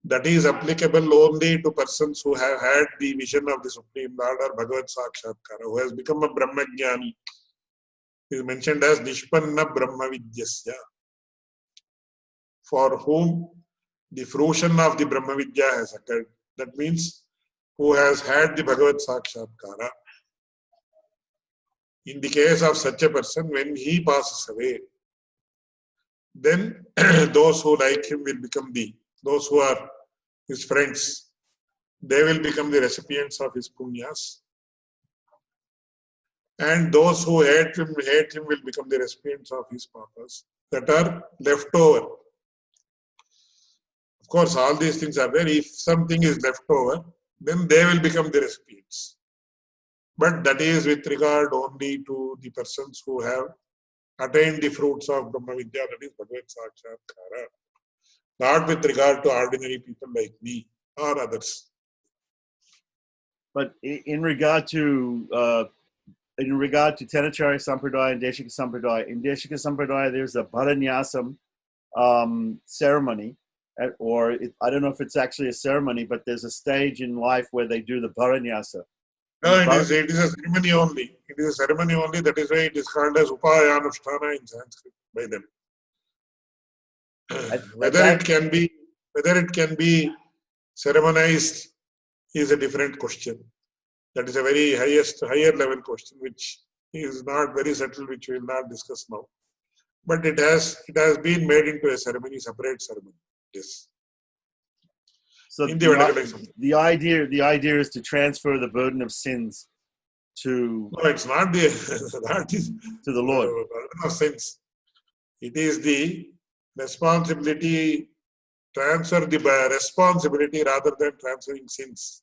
That is applicable only to persons who have had the vision of the Supreme Lord or Bhagavad Sakshatkara, who has become a Brahmajnani. Is mentioned as Nishpanna Brahma Vidyasya, for whom the fruition of the Brahma Vidya has occurred. That means who has had the Bhagavad Sakshatkara. In the case of such a person, when he passes away, then those who like him will become those who are his friends, they will become the recipients of his punyas. And those who hate him will become the recipients of his papas that are left over. Of course, all these things are there. If something is left over, then they will become the recipients. But that is with regard only to the persons who have attained the fruits of Brahma Vidya, that is Bhagavad Sakshatkara. Not with regard to ordinary people like me or others. But in regard to Tenacharya Sampradaya and Deshika Sampradaya, in Deshika Sampradaya there's a Bharanyasam ceremony, I don't know if it's actually a ceremony, but there's a stage in life where they do the Bharanyasa. No, it is a ceremony only. It is a ceremony only. That is why it is called as Upayanusthana in Sanskrit by them. Whether it can be ceremonized is a different question. That is a very higher level question, which is not very subtle, which we will not discuss now. But it has been made into a ceremony, separate ceremony. Yes. So the idea is to transfer the burden of sins to. No, it's not to the Lord. Burden of sins. It is the responsibility. Transfer the responsibility rather than transferring sins.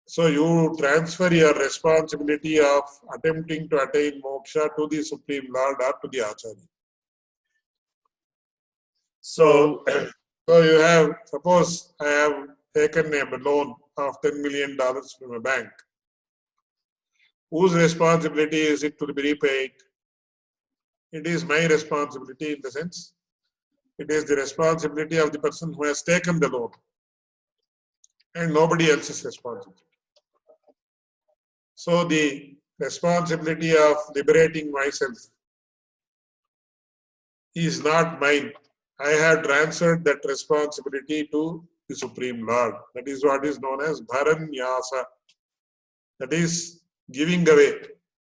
So you transfer your responsibility of attempting to attain moksha to the Supreme Lord or to the Acharya. So you have, suppose I have taken a loan of $10 million from a bank. Whose responsibility is it to be repaid? It is my responsibility in the sense, it is the responsibility of the person who has taken the loan. and nobody else's responsibility. So the responsibility of liberating myself is not mine. I have transferred that responsibility to the Supreme Lord. That is what is known as Bharanyasa. That is giving away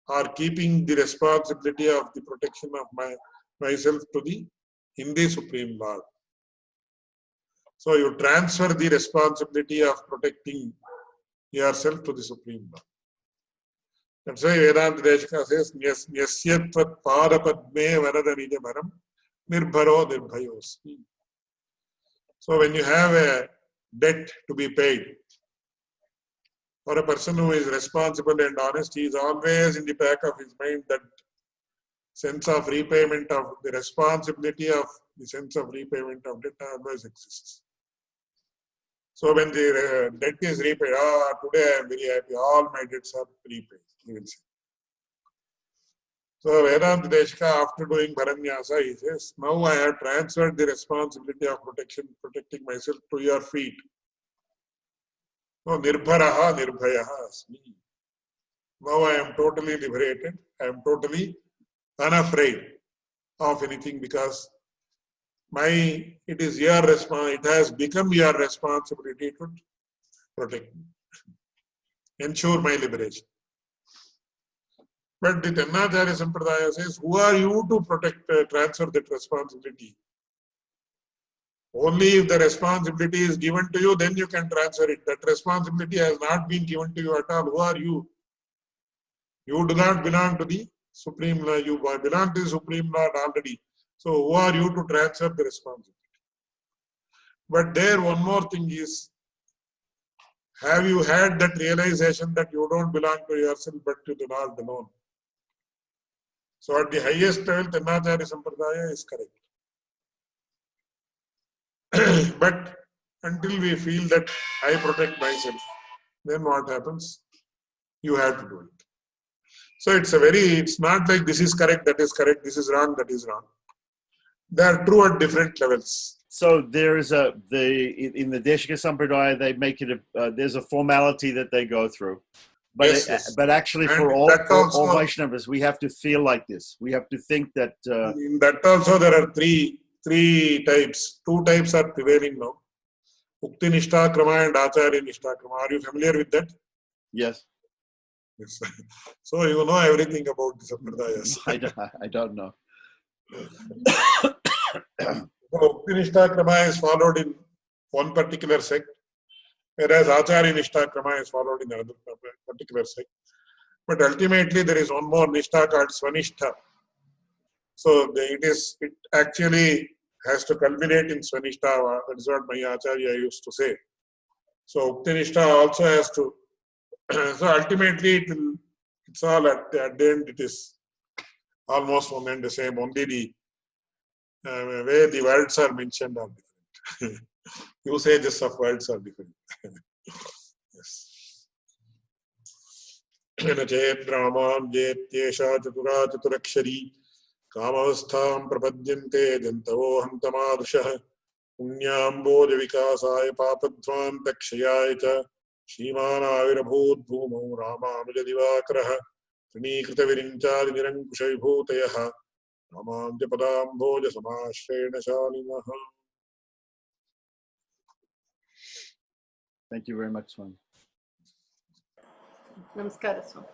or keeping the responsibility of the protection of myself to in the Supreme Lord. So you transfer the responsibility of protecting yourself to the Supreme Lord. That's why Vedanta Deshika says, Nyasyatvat Padapadme Varada Nija Bharam Nirbharo Nirbhayosmi. So when you have a debt to be paid, for a person who is responsible and honest, he is always in the back of his mind that sense of repayment of the responsibility of the sense of repayment of debt always exists. So when the debt is repaid, today I am very happy, all my debts are repaid, he will say. So Vedanta Deshika, after doing Bharanyasa, he says, now I have transferred the responsibility of protecting myself to your feet. So Nirbharaha Nirbhayaha Asmi. Now I am totally liberated. I am totally unafraid of anything because it is your it has become your responsibility to protect me, ensure my liberation. But the Tennacharya Sampradaya says, who are you to transfer that responsibility? Only if the responsibility is given to you, then you can transfer it. That responsibility has not been given to you at all. Who are you? You do not belong to the Supreme Lord. You belong to the Supreme Lord already. So who are you to transfer the responsibility? But there one more thing is, have you had that realization that you don't belong to yourself but to the Lord alone? So at the highest level, Tennacharya Sampradaya is correct. But until we feel that I protect myself, then what happens? You have to do it. So it's not like this is correct, that is correct, this is wrong, that is wrong. They are true at different levels. So there is in the Deshika Sampradaya, they make it there's a formality that they go through. But Yes. But actually, And for all Vaishnavas, we have to feel like this. We have to think that. In that also, there are three types. Two types are prevailing now. Ukti Nishtha Krama and Acharya Nishtha Krama. Are you familiar with that? Yes. Yes. So you know everything about the Sampradayas. I don't know. Ukti Nishtha Krama is followed in one particular sect, whereas Acharya Nishtha Krama is followed in another particular sect. But ultimately, there is one more Nishtha called Swanishtha. So it actually has to culminate in Swanishtha. That is what my Acharya used to say. So Ukti Nishtha also has to. So ultimately, it's all at the end. It is almost one and the same. Only the way the words are mentioned are different. Usages of words are different. Yes. Chet Raman Jetyesha Chatura Chaturakshari Kamastham Prapadyante Jantavo Hantamadusha Punyamboj Vikasaya Papadvan Takshayaya Cha Shriman Avirabhut Bhumau Ramanuja Divakaraha Trinikೃತ Virinchari Nirankusha Vibhutayaha Ramantya Padambhoja Samashrena Shalinaha. Thank you very much, Swami. Namaskara, Swami.